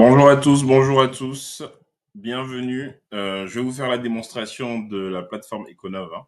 Bonjour à tous, bonjour à tous. Bienvenue. Je vais vous faire la démonstration de la plateforme Econov, hein.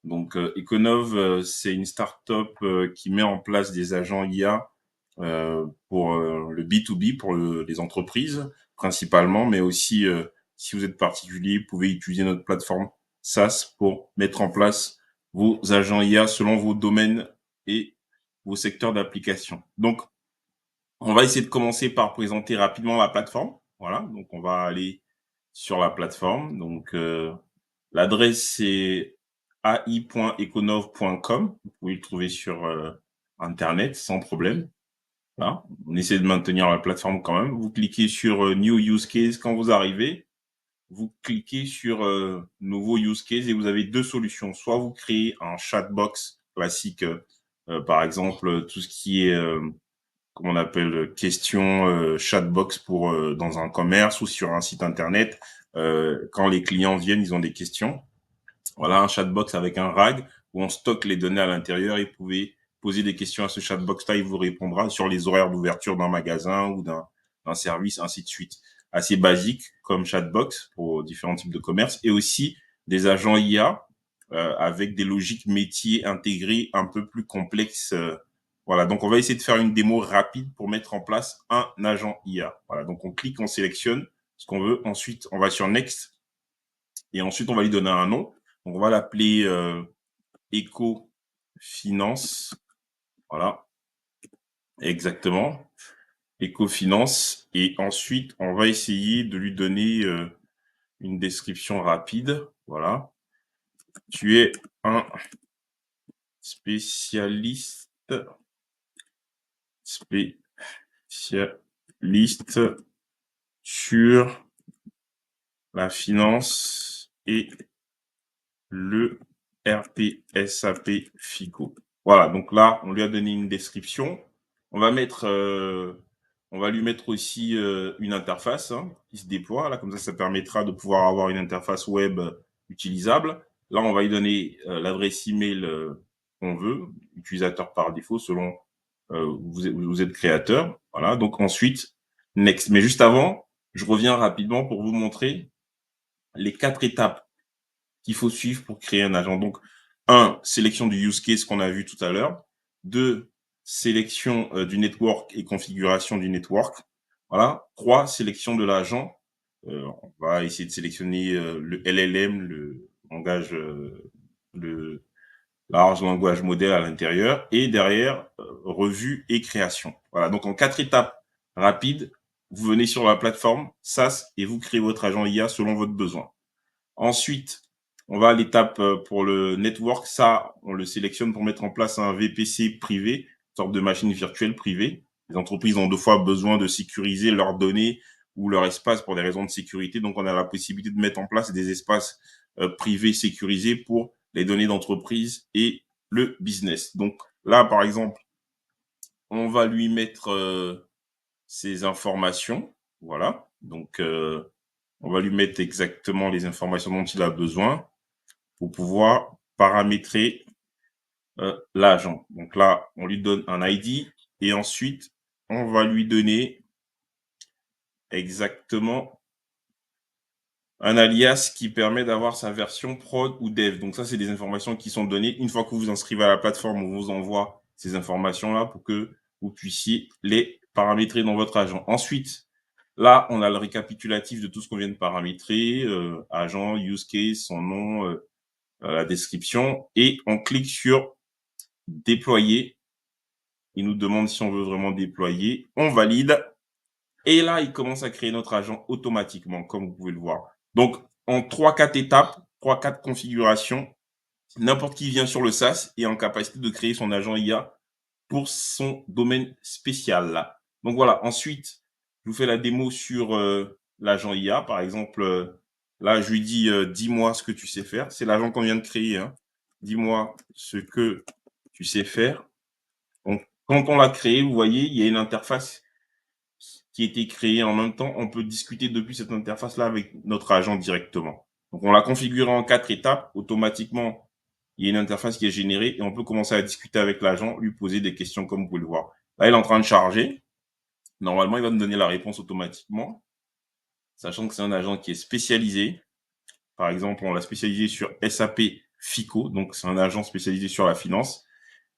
Donc, Econov, c'est une start-up qui met en place des agents IA pour le B2B, pour les entreprises principalement, mais aussi si vous êtes particulier, vous pouvez utiliser notre plateforme SaaS pour mettre en place vos agents IA selon vos domaines et vos secteurs d'application. Donc, on va essayer de commencer par présenter rapidement la plateforme. Voilà, donc on va aller sur la plateforme. Donc l'adresse c'est ai.econov.com. Vous pouvez le trouver sur internet sans problème. Voilà. On essaie de maintenir la plateforme quand même. Vous cliquez sur New Use Case quand vous arrivez. Vous cliquez sur Nouveau Use Case et vous avez deux solutions. Soit vous créez un chatbox classique, par exemple tout ce qui est comme on appelle, question chatbox pour dans un commerce ou sur un site internet. Quand les clients viennent, ils ont des questions. Voilà, un chatbox avec un RAG où on stocke les données à l'intérieur et vous pouvez poser des questions à ce chatbox-là, il vous répondra sur les horaires d'ouverture d'un magasin ou d'un service, ainsi de suite. Assez basique comme chatbox pour différents types de commerce et aussi des agents IA avec des logiques métiers intégrées un peu plus complexes. Voilà, donc on va essayer de faire une démo rapide pour mettre en place un agent IA. Voilà, donc on clique, on sélectionne ce qu'on veut. Ensuite, on va sur Next et ensuite on va lui donner un nom. Donc on va l'appeler Eco Finance. Voilà, exactement. Eco Finance. Et ensuite, on va essayer de lui donner une description rapide. Voilà. Tu es un spécialiste sur la finance et le RPSAP FICO. Voilà, donc là, on lui a donné une description. On va lui mettre aussi une interface qui se déploie. Là, comme ça permettra de pouvoir avoir une interface web utilisable. Là, on va lui donner l'adresse email qu'on veut, utilisateur par défaut, selon vous êtes créateur. Voilà, donc ensuite, next. Mais juste avant, je reviens rapidement pour vous montrer les 4 étapes qu'il faut suivre pour créer un agent. Donc, 1, sélection du use case qu'on a vu tout à l'heure. 2, sélection du network et configuration du network. Voilà. 3, sélection de l'agent. On va essayer de sélectionner le LLM, le langage, le large language modèle à l'intérieur. Et derrière, revue et création. Voilà. Donc, en 4 étapes rapides, vous venez sur la plateforme SaaS et vous créez votre agent IA selon votre besoin. Ensuite, on va à l'étape pour le network. Ça, on le sélectionne pour mettre en place un VPC privé, une sorte de machine virtuelle privée. Les entreprises ont 2 fois besoin de sécuriser leurs données ou leur espace pour des raisons de sécurité. Donc, on a la possibilité de mettre en place des espaces privés sécurisés pour les données d'entreprise et le business. Donc, là, par exemple, on va lui mettre ses informations. Voilà. Donc, on va lui mettre exactement les informations dont il a besoin pour pouvoir paramétrer l'agent. Donc là, on lui donne un ID et ensuite, on va lui donner exactement un alias qui permet d'avoir sa version prod ou dev. Donc ça, c'est des informations qui sont données. Une fois que vous vous inscrivez à la plateforme, on vous envoie ces informations-là pour que vous puissiez les paramétrer dans votre agent. Ensuite, là, on a le récapitulatif de tout ce qu'on vient de paramétrer, agent, use case, son nom, la description, et on clique sur déployer. Il nous demande si on veut vraiment déployer. On valide. Et là, il commence à créer notre agent automatiquement, comme vous pouvez le voir. Donc, en 3-4 étapes, 3-4 configurations, n'importe qui vient sur le SaaS est en capacité de créer son agent IA pour son domaine spécial là. Donc voilà, ensuite, je vous fais la démo sur l'agent IA. Par exemple, là, je lui dis dis-moi ce que tu sais faire. C'est l'agent qu'on vient de créer, hein. Dis-moi ce que tu sais faire. Donc, quand on l'a créé, vous voyez, il y a une interface qui a été créée en même temps. On peut discuter depuis cette interface-là avec notre agent directement. Donc, on l'a configuré en 4 étapes. Automatiquement, il y a une interface qui est générée et on peut commencer à discuter avec l'agent, lui poser des questions comme vous pouvez le voir. Là, il est en train de charger. Normalement, il va me donner la réponse automatiquement, sachant que c'est un agent qui est spécialisé. Par exemple, on l'a spécialisé sur SAP FICO, donc c'est un agent spécialisé sur la finance.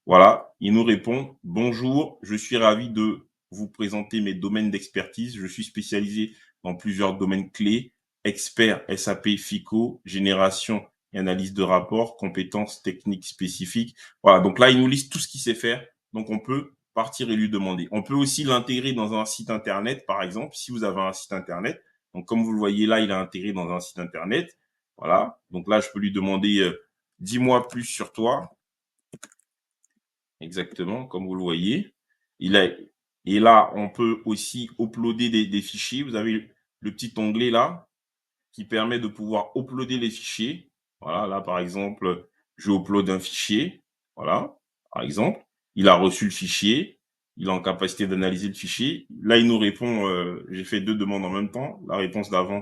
Voilà, il nous répond: bonjour, je suis ravi de vous présenter mes domaines d'expertise. Je suis spécialisé dans plusieurs domaines clés: expert SAP FICO, génération et analyse de rapports, compétences techniques spécifiques. Voilà, donc là, il nous liste tout ce qu'il sait faire. Donc, on peut partir et lui demander. On peut aussi l'intégrer dans un site internet, par exemple, si vous avez un site internet. Donc, comme vous le voyez là, il a intégré dans un site internet. Voilà, donc là, je peux lui demander dis-moi plus sur toi. Exactement, comme vous le voyez. Il a, et là, on peut aussi uploader des fichiers. Vous avez le petit onglet là qui permet de pouvoir uploader les fichiers. Voilà, là, par exemple, je upload un fichier. Voilà, par exemple. Il a reçu le fichier. Il est en capacité d'analyser le fichier. Là, il nous répond, j'ai fait 2 demandes en même temps. La réponse d'avant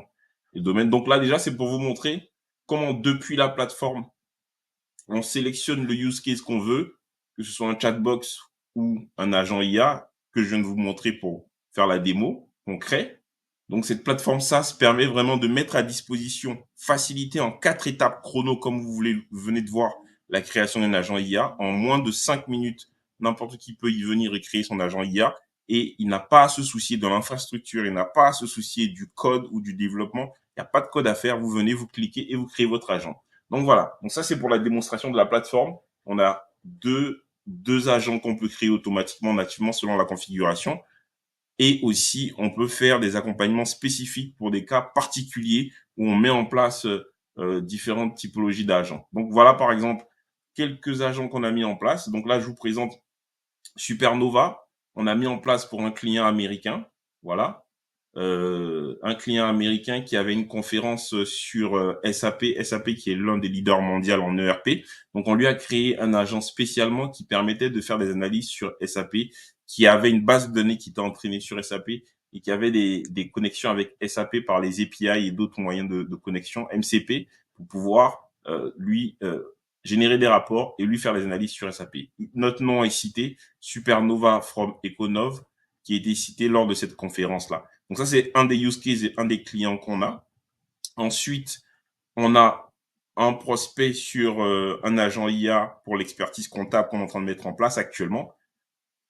et le domaine. Donc là, déjà, c'est pour vous montrer comment, depuis la plateforme, on sélectionne le use case qu'on veut, que ce soit un chatbox ou un agent IA que je viens de vous montrer pour faire la démo concret. Donc, cette plateforme SaaS permet vraiment de mettre à disposition, facilité en 4 étapes chrono, comme vous venez de voir la création d'un agent IA en moins de 5 minutes. N'importe qui peut y venir et créer son agent IA et il n'a pas à se soucier de l'infrastructure, il n'a pas à se soucier du code ou du développement. Il n'y a pas de code à faire. Vous venez, vous cliquez et vous créez votre agent. Donc voilà, donc ça c'est pour la démonstration de la plateforme. On a deux agents qu'on peut créer automatiquement, nativement selon la configuration. Et aussi, on peut faire des accompagnements spécifiques pour des cas particuliers où on met en place différentes typologies d'agents. Donc voilà par exemple quelques agents qu'on a mis en place. Donc là, je vous présente Supernova. On a mis en place pour un client américain. Voilà, un client américain qui avait une conférence sur SAP qui est l'un des leaders mondiaux en ERP. Donc, on lui a créé un agent spécialement qui permettait de faire des analyses sur SAP, qui avait une base de données qui était entraînée sur SAP et qui avait des connexions avec SAP par les API et d'autres moyens de connexion, MCP, pour pouvoir générer des rapports et lui faire des analyses sur SAP. Notre nom est cité, Supernova from Econov, qui a été cité lors de cette conférence-là. Donc ça, c'est un des use cases et un des clients qu'on a. Ensuite, on a un prospect sur un agent IA pour l'expertise comptable qu'on est en train de mettre en place actuellement.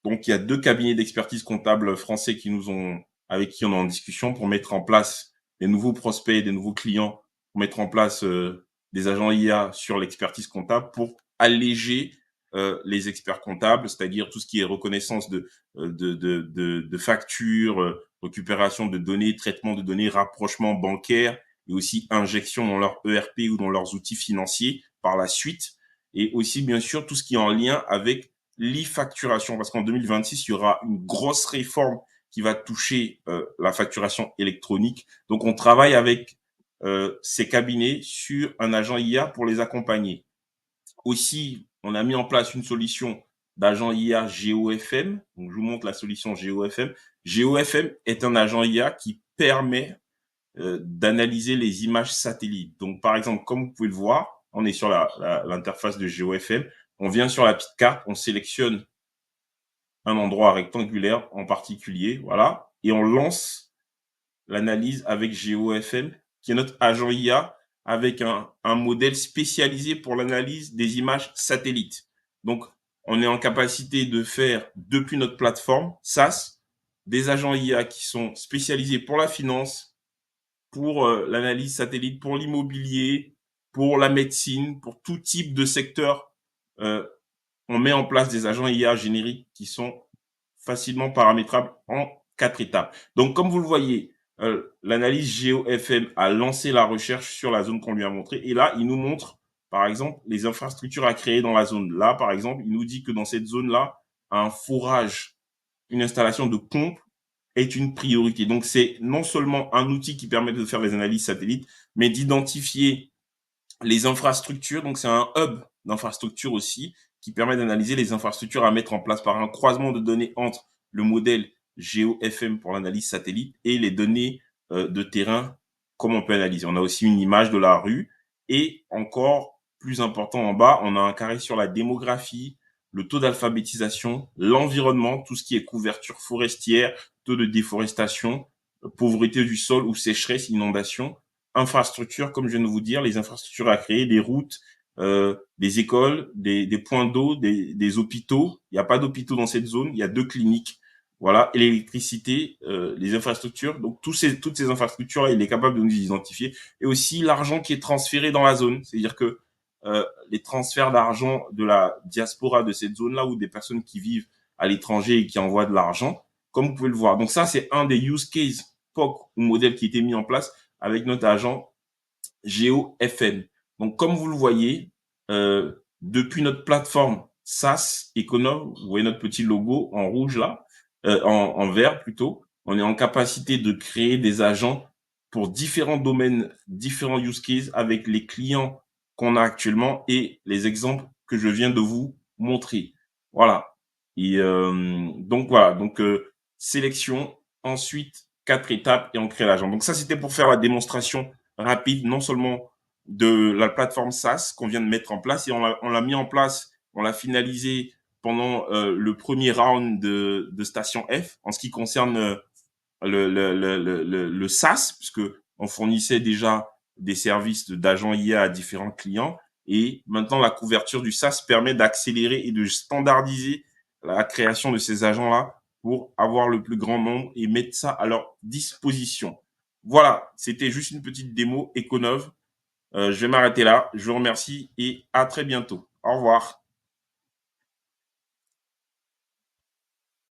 Donc, il y a 2 cabinets d'expertise comptable français avec qui on est en discussion pour mettre en place des nouveaux prospects, des nouveaux clients, pour mettre en place des agents IA sur l'expertise comptable pour alléger les experts comptables, c'est-à-dire tout ce qui est reconnaissance de factures, récupération de données, traitement de données, rapprochement bancaire et aussi injection dans leur ERP ou dans leurs outils financiers par la suite. Et aussi, bien sûr, tout ce qui est en lien avec l'e-facturation, parce qu'en 2026, il y aura une grosse réforme qui va toucher la facturation électronique. Donc, on travaille avec ces cabinets sur un agent IA pour les accompagner. Aussi, on a mis en place une solution d'agent IA GeoFM. Donc, je vous montre la solution GeoFM. GeoFM est un agent IA qui permet d'analyser les images satellites. Donc, par exemple, comme vous pouvez le voir, on est sur l'interface de GeoFM. On vient sur la petite carte, on sélectionne un endroit rectangulaire en particulier, voilà, et on lance l'analyse avec GeoFM, qui est notre agent IA avec un modèle spécialisé pour l'analyse des images satellites. Donc, on est en capacité de faire, depuis notre plateforme SaaS, des agents IA qui sont spécialisés pour la finance, pour l'analyse satellite, pour l'immobilier, pour la médecine, pour tout type de secteur. On met en place des agents IA génériques qui sont facilement paramétrables en 4 étapes. Donc, comme vous le voyez, l'analyse GeoFM a lancé la recherche sur la zone qu'on lui a montrée. Et là, il nous montre, par exemple, les infrastructures à créer dans la zone. Là, par exemple, il nous dit que dans cette zone-là, un forage, une installation de pompe est une priorité. Donc, c'est non seulement un outil qui permet de faire les analyses satellites, mais d'identifier les infrastructures. Donc, c'est un hub d'infrastructures aussi qui permet d'analyser les infrastructures à mettre en place par un croisement de données entre le modèle GeoFM pour l'analyse satellite et les données de terrain comme on peut analyser. On a aussi une image de la rue et encore plus important en bas, on a un carré sur la démographie, le taux d'alphabétisation, l'environnement, tout ce qui est couverture forestière, taux de déforestation, pauvreté du sol ou sécheresse, inondation, infrastructures, comme je viens de vous dire, les infrastructures à créer, des routes, des écoles, des points d'eau, des hôpitaux. Il n'y a pas d'hôpitaux dans cette zone, il y a 2 cliniques. Voilà, et l'électricité, les infrastructures. Donc toutes ces infrastructures-là, il est capable de nous identifier. Et aussi l'argent qui est transféré dans la zone. C'est-à-dire que les transferts d'argent de la diaspora de cette zone-là ou des personnes qui vivent à l'étranger et qui envoient de l'argent, comme vous pouvez le voir. Donc ça, c'est un des use cases POC ou modèles qui a été mis en place avec notre agent GeoFN. Donc comme vous le voyez, depuis notre plateforme SaaS Econome, vous voyez notre petit logo en rouge là, en vert plutôt, on est en capacité de créer des agents pour différents domaines, différents use cases avec les clients qu'on a actuellement et les exemples que je viens de vous montrer. Voilà. Et donc voilà, donc sélection, ensuite 4 étapes et on crée l'agent. Donc ça c'était pour faire la démonstration rapide, non seulement de la plateforme SaaS qu'on vient de mettre en place et on l'a mis en place, on l'a finalisé pendant le premier round de Station F en ce qui concerne le SaaS, puisque on fournissait déjà des services d'agents IA à différents clients. Et maintenant, la couverture du SaaS permet d'accélérer et de standardiser la création de ces agents-là pour avoir le plus grand nombre et mettre ça à leur disposition. Voilà, c'était juste une petite démo Econov. Je vais m'arrêter là. Je vous remercie et à très bientôt. Au revoir.